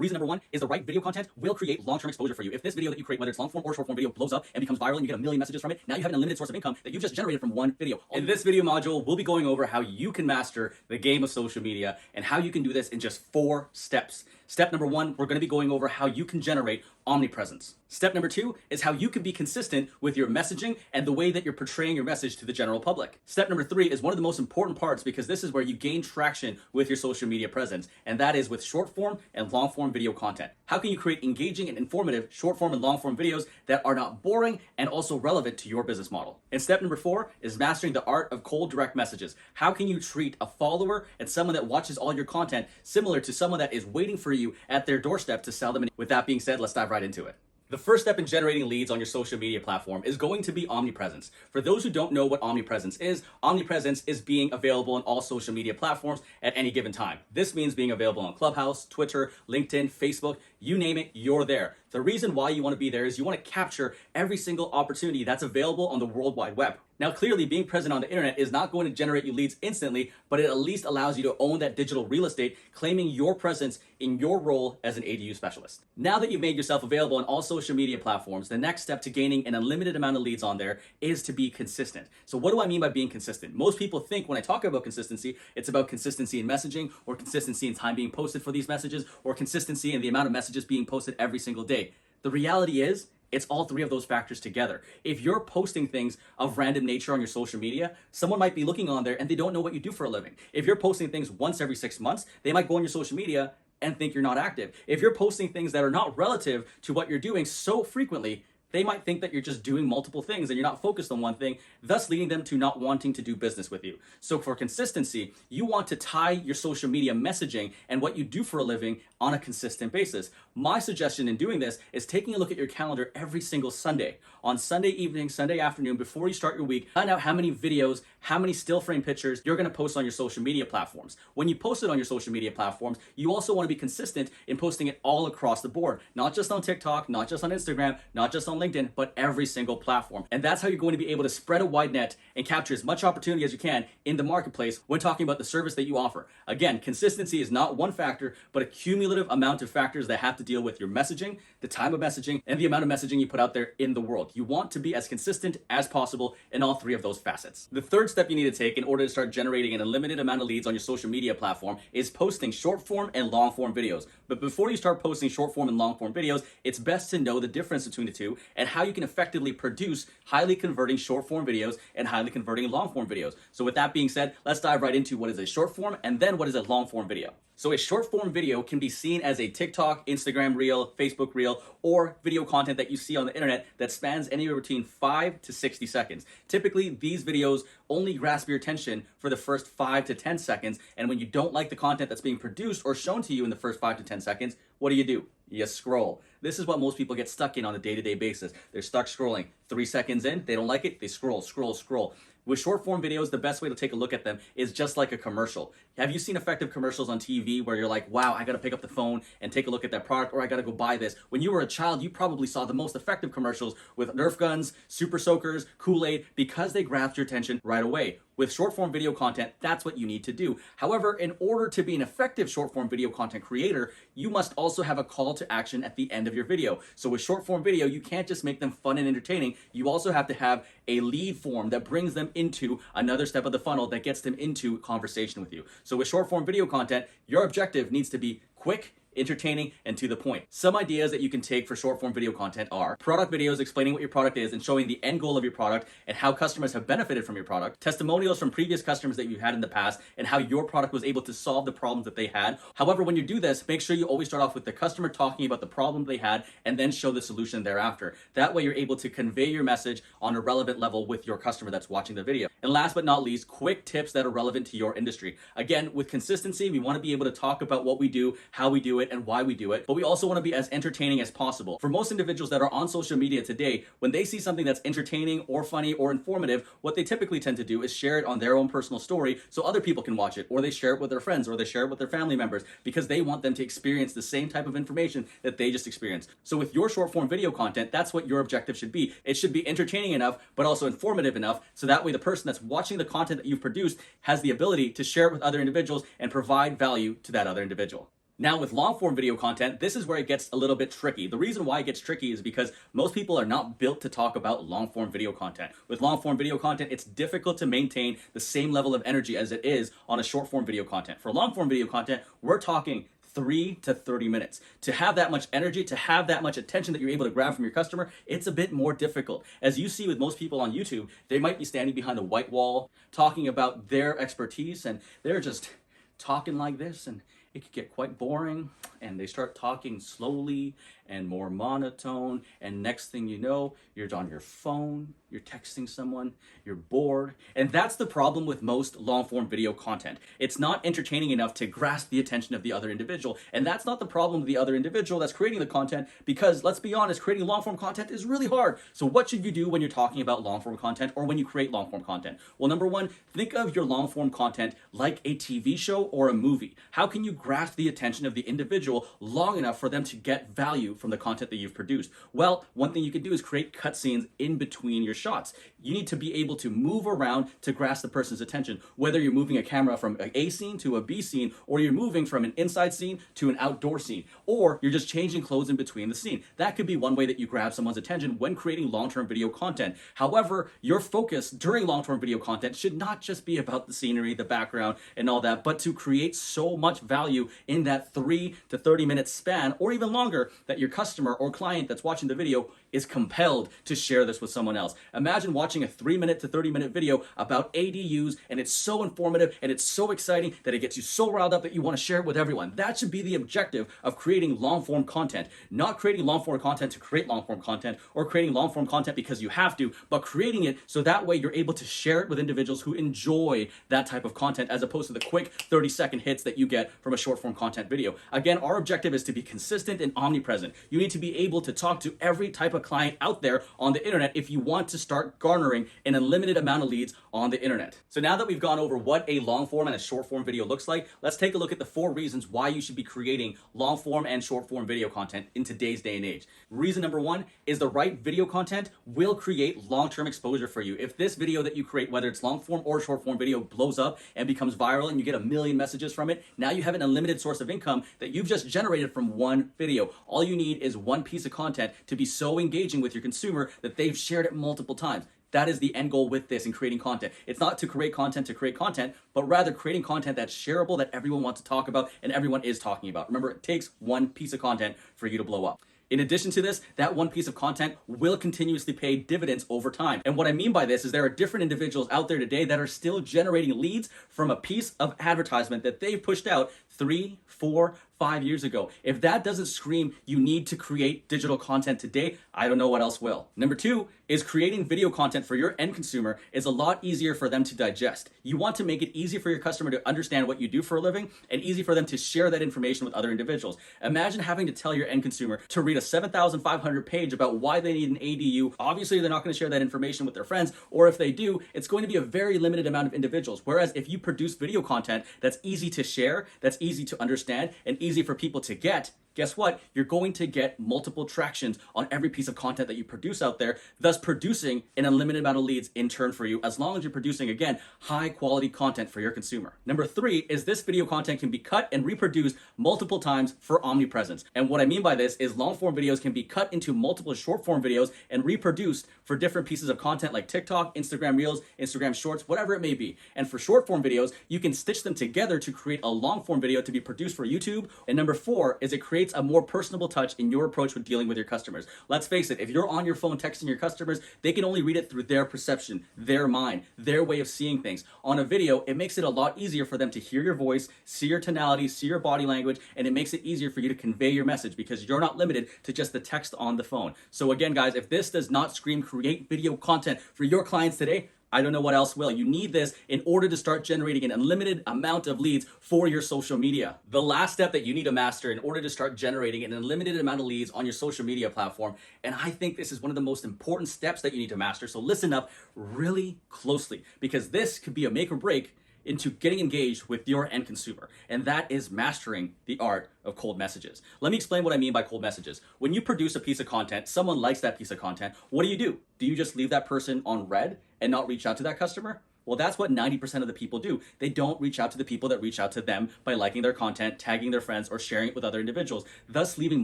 Reason number one is the right video content will create long-term exposure for you. If this video that you create, whether it's long form or short form video, blows up and becomes viral and you get a million messages from it, now you have an unlimited source of income that you just generated from one video. In this video module, we'll be going over how you can master the game of social media and how you can do this in just 4 steps. Step number 1, we're going to be going over how you can generate omnipresence. Step number 2 is how you can be consistent with your messaging and the way that you're portraying your message to the general public. Step number 3 is one of the most important parts because this is where you gain traction with your social media presence, and that is with short form and long form video content. How can you create engaging and informative short form and long form videos that are not boring and also relevant to your business model? And step number 4 is mastering the art of cold direct messages. How can you treat a follower and someone that watches all your content similar to someone that is waiting for you at their doorstep to sell them? With that being said, let's dive right into it. The first step in generating leads on your social media platform is going to be omnipresence. For those who don't know what omnipresence is being available on all social media platforms at any given time. This means being available on Clubhouse, Twitter, LinkedIn, Facebook, you name it, you're there. The reason why you want to be there is you want to capture every single opportunity that's available on the World Wide Web. Now, clearly being present on the internet is not going to generate you leads instantly, but it at least allows you to own that digital real estate, claiming your presence in your role as an ADU specialist. Now that you've made yourself available on all social media platforms, the next step to gaining an unlimited amount of leads on there is to be consistent. So what do I mean by being consistent? Most people think when I talk about consistency, it's about consistency in messaging or consistency in time being posted for these messages or consistency in the amount of messages being posted every single day. The reality is, it's all 3 of those factors together. If you're posting things of random nature on your social media, someone might be looking on there and they don't know what you do for a living. If you're posting things once every 6 months, they might go on your social media and think you're not active. If you're posting things that are not relative to what you're doing so frequently, they might think that you're just doing multiple things and you're not focused on one thing, thus leading them to not wanting to do business with you. So for consistency, you want to tie your social media messaging and what you do for a living on a consistent basis. My suggestion in doing this is taking a look at your calendar every single Sunday. On Sunday evening, Sunday afternoon, before you start your week, find out how many videos, how many still frame pictures you're going to post on your social media platforms. When you post it on your social media platforms, you also want to be consistent in posting it all across the board, not just on TikTok, not just on Instagram, not just on LinkedIn, but every single platform. And that's how you're going to be able to spread a wide net and capture as much opportunity as you can in the marketplace when talking about the service that you offer. Again, consistency is not one factor, but a cumulative amount of factors that have to deal with your messaging, the time of messaging, and the amount of messaging you put out there in the world. You want to be as consistent as possible in all 3 of those facets. The third step you need to take in order to start generating an unlimited amount of leads on your social media platform is posting short form and long form videos. But before you start posting short form and long form videos, it's best to know the difference between the two and how you can effectively produce highly converting short form videos and highly converting long form videos. So with that being said, let's dive right into what is a short form and then what is a long form video. So a short form video can be seen as a TikTok, Instagram reel, Facebook reel, or video content that you see on the internet that spans anywhere between 5 to 60 seconds. Typically, these videos only grasp your attention for the first 5 to 10 seconds, and when you don't like the content that's being produced or shown to you in the first 5 to 10 seconds, what do? You scroll. This is what most people get stuck in on a day-to-day basis. They're stuck scrolling. 3 seconds in, they don't like it, they scroll. With short form videos, the best way to take a look at them is just like a commercial. Have you seen effective commercials on TV where you're like, wow, I gotta pick up the phone and take a look at that product, or I gotta go buy this? When you were a child, you probably saw the most effective commercials with Nerf guns, Super Soakers, Kool-Aid, because they grabbed your attention right away. With short form video content, that's what you need to do. However, in order to be an effective short form video content creator, you must also have a call to action at the end of your video. So with short form video, you can't just make them fun and entertaining. You also have to have a lead form that brings them into another step of the funnel that gets them into conversation with you. So with short form video content, your objective needs to be quick, entertaining, and to the point. Some ideas that you can take for short form video content are product videos explaining what your product is and showing the end goal of your product and how customers have benefited from your product, testimonials from previous customers that you've had in the past and how your product was able to solve the problems that they had. However, when you do this, make sure you always start off with the customer talking about the problem they had and then show the solution thereafter. That way you're able to convey your message on a relevant level with your customer that's watching the video. And last but not least, quick tips that are relevant to your industry. Again, with consistency, we want to be able to talk about what we do, how we do it, and why we do it, but we also want to be as entertaining as possible. For most individuals that are on social media today, when they see something that's entertaining or funny or informative, what they typically tend to do is share it on their own personal story so other people can watch it, or they share it with their friends, or they share it with their family members because they want them to experience the same type of information that they just experienced. So with your short form video content, that's what your objective should be. It should be entertaining enough, but also informative enough, so that way the person that's watching the content that you've produced has the ability to share it with other individuals and provide value to that other individual. Now with long form video content, this is where it gets a little bit tricky. The reason why it gets tricky is because most people are not built to talk about long form video content. With long form video content, it's difficult to maintain the same level of energy as it is on a short form video content. For long form video content, we're talking 3 to 30 minutes. To have that much energy, to have that much attention that you're able to grab from your customer, it's a bit more difficult. As you see with most people on YouTube, they might be standing behind a white wall, talking about their expertise, and they're just talking like this, and it could get quite boring, and they start talking slowly and more monotone, and next thing you know, you're on your phone, you're texting someone, you're bored. And that's the problem with most long-form video content. It's not entertaining enough to grasp the attention of the other individual, and that's not the problem of the other individual that's creating the content, because let's be honest, creating long-form content is really hard. So what should you do when you're talking about long-form content, or when you create long-form content? Well, number one, think of your long-form content like a TV show or a movie. How can you grasp the attention of the individual long enough for them to get value from the content that you've produced? Well, one thing you can do is create cutscenes in between your shots. You need to be able to move around to grasp the person's attention, whether you're moving a camera from an A scene to a B scene, or you're moving from an inside scene to an outdoor scene, or you're just changing clothes in between the scene. That could be one way that you grab someone's attention when creating long-term video content. However, your focus during long-term video content should not just be about the scenery, the background, and all that, but to create so much value in that 3 to 30 minute span, or even longer, that your customer or client that's watching the video is compelled to share this with someone else. Imagine watching a 3 to 30 minute video about ADUs, and it's so informative and it's so exciting that it gets you so riled up that you want to share it with everyone. That should be the objective of creating long form content. Not creating long form content to create long form content, or creating long form content because you have to, but creating it so that way you're able to share it with individuals who enjoy that type of content, as opposed to the quick 30-second hits that you get from a short form content video. Again, our objective is to be consistent and omnipresent. You need to be able to talk to every type of client out there on the internet if you want to start garnering an unlimited amount of leads on the internet. So now that we've gone over what a long form and a short form video looks like, let's take a look at the 4 reasons why you should be creating long form and short form video content in today's day and age. Reason number 1 is the right video content will create long-term exposure for you. If this video that you create, whether it's long form or short form video, blows up and becomes viral and you get a million messages from it, now you have an unlimited source of income that you've just generated from one video. All you need is one piece of content to be so engaging with your consumer that they've shared it multiple times. That is the end goal with this in creating content. It's not to create content, but rather creating content that's shareable, that everyone wants to talk about and everyone is talking about. Remember, it takes one piece of content for you to blow up. In addition to this, that one piece of content will continuously pay dividends over time. And what I mean by this is there are different individuals out there today that are still generating leads from a piece of advertisement that they've pushed out 3, 4, 5 years ago. If that doesn't scream you need to create digital content today, I don't know what else will. Number 2 is creating video content for your end consumer is a lot easier for them to digest. You want to make it easy for your customer to understand what you do for a living and easy for them to share that information with other individuals. Imagine having to tell your end consumer to read a 7,500 page about why they need an ADU. Obviously, they're not going to share that information with their friends, or if they do, it's going to be a very limited amount of individuals. Whereas if you produce video content that's easy to share, that's easy to understand, and easy for people to get, guess what? You're going to get multiple tractions on every piece of content that you produce out there, thus producing an unlimited amount of leads in turn for you, as long as you're producing, again, high quality content for your consumer. Number 3 is this video content can be cut and reproduced multiple times for omnipresence. And what I mean by this is long form videos can be cut into multiple short form videos and reproduced for different pieces of content like TikTok, Instagram Reels, Instagram Shorts, whatever it may be. And for short form videos, you can stitch them together to create a long form video to be produced for YouTube. And number 4 is it creates a more personable touch in your approach with dealing with your customers. Let's face it, if you're on your phone texting your customers, they can only read it through their perception, their mind, their way of seeing things. On a video, it makes it a lot easier for them to hear your voice, see your tonality, see your body language, and it makes it easier for you to convey your message because you're not limited to just the text on the phone. So again, guys, if this does not scream create video content for your clients today, I don't know what else will. You need this in order to start generating an unlimited amount of leads for your social media. The last step that you need to master in order to start generating an unlimited amount of leads on your social media platform, and I think this is one of the most important steps that you need to master, so listen up really closely, because this could be a make or break into getting engaged with your end consumer, and that is mastering the art of cold messages. Let me explain what I mean by cold messages. When you produce a piece of content, someone likes that piece of content, what do? Do you just leave that person on red and not reach out to that customer? Well, that's what 90% of the people do. They don't reach out to the people that reach out to them by liking their content, tagging their friends, or sharing it with other individuals, thus leaving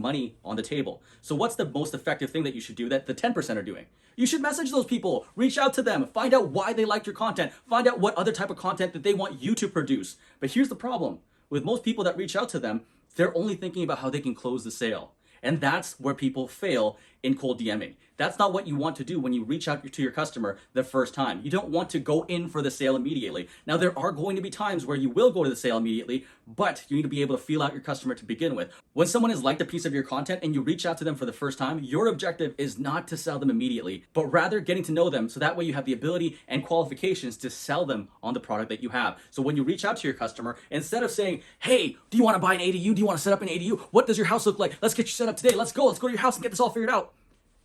money on the table. So what's the most effective thing that you should do that the 10% are doing? You should message those people, reach out to them, find out why they liked your content, find out what other type of content that they want you to produce. But here's the problem. With most people that reach out to them, they're only thinking about how they can close the sale. And that's where people fail in cold DMing. That's not what you want to do when you reach out to your customer the first time. You don't want to go in for the sale immediately. Now, there are going to be times where you will go to the sale immediately, but you need to be able to feel out your customer to begin with. When someone has liked a piece of your content and you reach out to them for the first time, your objective is not to sell them immediately, but rather getting to know them so that way you have the ability and qualifications to sell them on the product that you have. So when you reach out to your customer, instead of saying, hey, do you want to buy an ADU? Do you want to set up an ADU? What does your house look like? Let's get you set up today. Let's go to your house and get this all figured out.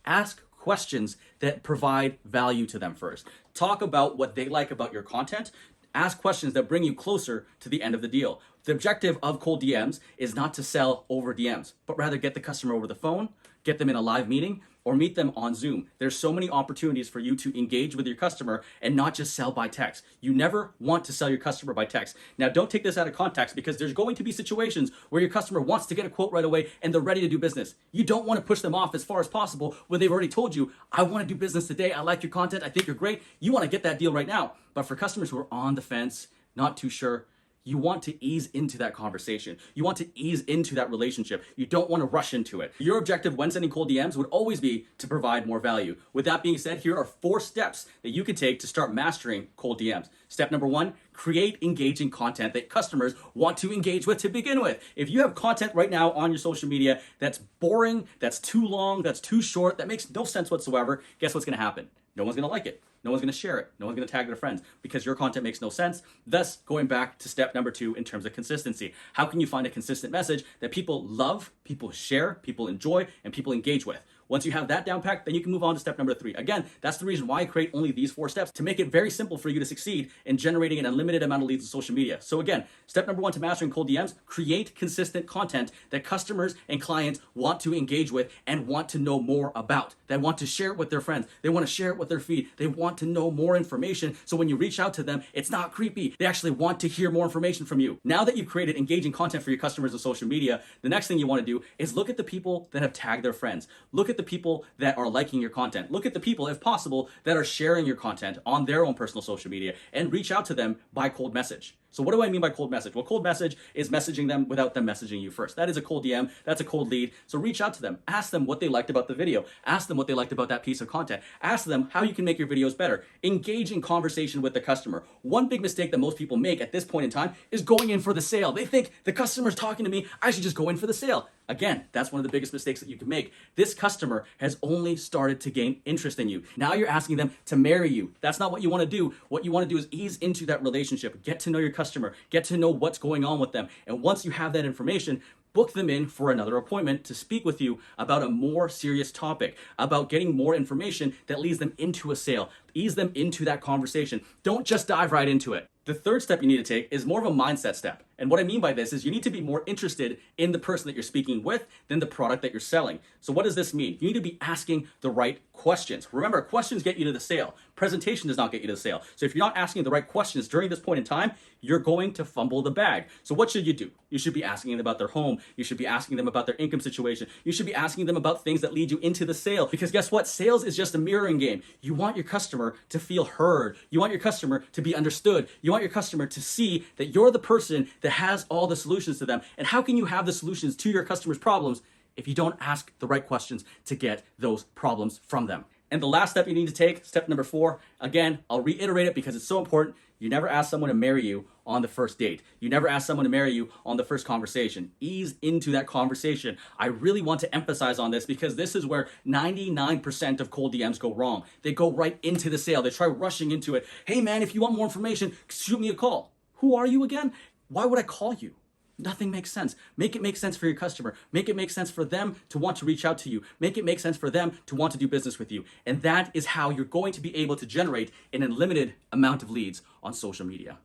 Ask questions that provide value to them first. Talk about what they like about your content. Ask questions that bring you closer to the end of the deal. The objective of cold DMs is not to sell over DMs, but rather get the customer over the phone, get them in a live meeting, or meet them on Zoom. There's so many opportunities for you to engage with your customer and not just sell by text. You never want to sell your customer by text. Now, don't take this out of context because there's going to be situations where your customer wants to get a quote right away and they're ready to do business. You don't want to push them off as far as possible when they've already told you, I want to do business today. I like your content. I think you're great. You want to get that deal right now. But for customers who are on the fence, not too sure, you want to ease into that conversation. You want to ease into that relationship. You don't want to rush into it. Your objective when sending cold DMs would always be to provide more value. With that being said, here are 4 steps that you can take to start mastering cold DMs. Step number 1, create engaging content that customers want to engage with to begin with. If you have content right now on your social media that's boring, that's too long, that's too short, that makes no sense whatsoever, guess what's going to happen? No one's going to like it. No one's going to share it. No one's going to tag their friends because your content makes no sense. Thus, going back to step number 2 in terms of consistency. How can you find a consistent message that people love, people share, people enjoy, and people engage with? Once you have that down packed, then you can move on to step number 3. Again, that's the reason why I create only these 4 steps to make it very simple for you to succeed in generating an unlimited amount of leads on social media. So again, step number 1 to mastering cold DMs, create consistent content that customers and clients want to engage with and want to know more about. They want to share it with their friends. They want to share it with their feed. They want to know more information. So when you reach out to them, it's not creepy. They actually want to hear more information from you. Now that you've created engaging content for your customers on social media, the next thing you want to do is look at the people that have tagged their friends. Look at the people that are liking your content. Look at the people, if possible, that are sharing your content on their own personal social media and reach out to them by cold message. So what do I mean by cold message? Well, cold message is messaging them without them messaging you first. That is a cold DM. That's a cold lead. So reach out to them. Ask them what they liked about the video. Ask them what they liked about that piece of content. Ask them how you can make your videos better. Engage in conversation with the customer. One big mistake that most people make at this point in time is going in for the sale. They think the customer's talking to me. I should just go in for the sale. Again, that's one of the biggest mistakes that you can make. This customer has only started to gain interest in you. Now you're asking them to marry you. That's not what you want to do. What you want to do is ease into that relationship, get to know your customer, get to know what's going on with them. And once you have that information, book them in for another appointment to speak with you about a more serious topic, about getting more information that leads them into a sale. Ease them into that conversation. Don't just dive right into it. The third step you need to take is more of a mindset step. And what I mean by this is you need to be more interested in the person that you're speaking with than the product that you're selling. So what does this mean? You need to be asking the right questions. Remember, questions get you to the sale. Presentation does not get you to the sale. So if you're not asking the right questions during this point in time, you're going to fumble the bag. So what should you do? You should be asking them about their home. You should be asking them about their income situation. You should be asking them about things that lead you into the sale. Because guess what? Sales is just a mirroring game. You want your customer to feel heard. You want your customer to be understood. You want your customer to see that you're the person that has all the solutions to them. And how can you have the solutions to your customers' problems if you don't ask the right questions to get those problems from them? And the last step you need to take, step number 4, again, I'll reiterate it because it's so important. You never ask someone to marry you on the first date. You never ask someone to marry you on the first conversation. Ease into that conversation. I really want to emphasize on this because this is where 99% of cold DMs go wrong. They go right into the sale. They try rushing into it. Hey man, if you want more information, shoot me a call. Who are you again? Why would I call you? Nothing makes sense. Make it make sense for your customer. Make it make sense for them to want to reach out to you. Make it make sense for them to want to do business with you. And that is how you're going to be able to generate an unlimited amount of leads on social media.